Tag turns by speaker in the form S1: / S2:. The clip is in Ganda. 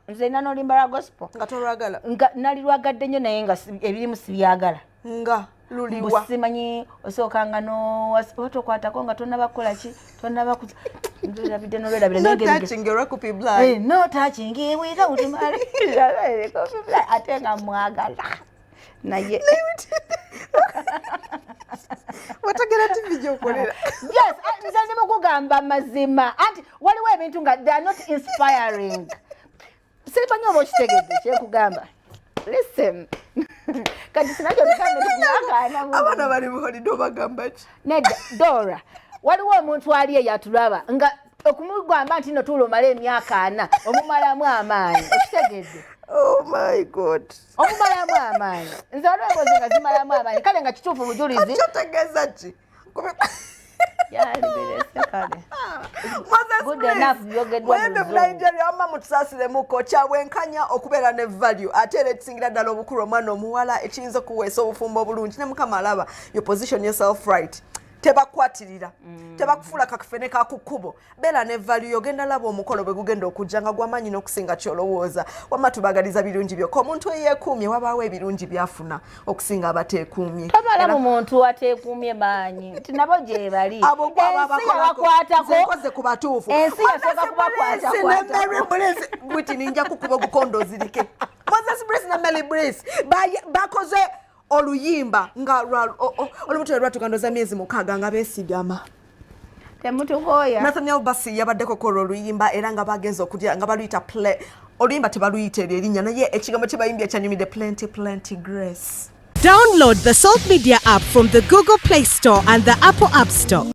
S1: nze Oluyimba lwa gospel
S2: nga tolwagala
S1: nga nali lwagadde nnyo naye nga ebirimu sibyagala
S2: nga luliwa
S1: simanyi osookanga notokwatako nga tonnabakola ki tonnabakuza ndabidde
S2: nolwedabira Coopy Bly
S1: no touching wika utumale Coopy Bly ate nga mwagala naye
S2: watagera TV gyokolera
S1: yes nze ndi mukugamba mazima anti waliwo ebintu nga they are not inspiring simanyi oba okitegedde kyekugamba listen kati sinakyo tukambe
S2: abaana bali buholidde obagamba ki
S1: nedda Dora waliwo omuntu ali eyatulaba nga okumugamba nti no tulumala emyaka 4 omumalamu amaanyi okitegedde
S2: oh my god
S1: omumalamu amaanyi nze olwebozi nga zimalamu amaanyi kale nga kituufu bujulizi
S2: kyotegeeza ki ama mutusaasiremuko kyabwenkanya okubeera ne value ate era ekisingira ddala obukulu omwana omuwala ekiyinza okuweesa obufumbo obulungi ne mukama alaba you position yourself right tebakwatirira tebakufuula kakufene kakukubo beera ne value ogenda laba omukolo bwe gugenda okujja nga gwamanyi n'okusinga kyolowooza wamma tubagaliza birungi byokka omuntu eyeekuumye wabaawo ebirungi byafuna okusinga abateekuumye
S1: tabala mu muntu ateekuumye maanyi nti nabo gye bali
S2: abo gwabakwatako nkoze ku batuufu
S1: ensi yasooka kubakwata
S2: bwiti ninja kukuba obukondo zirike Moses Brace na Melly Brace bakoze Oluyimba nga olumutwe lwatukandoza myezi 6 nga besigama
S1: temutugoya
S2: Nathaniel Basi yabaddeko ko Oluyimba era nga bageza okutya nga baluyita play Oluyimba tebaluyita erinnya naye ekigambo kye bayimbye kyanyumidde plenty grace.
S3: Download the Salt Media app from the Google Play Store and the Apple App Store.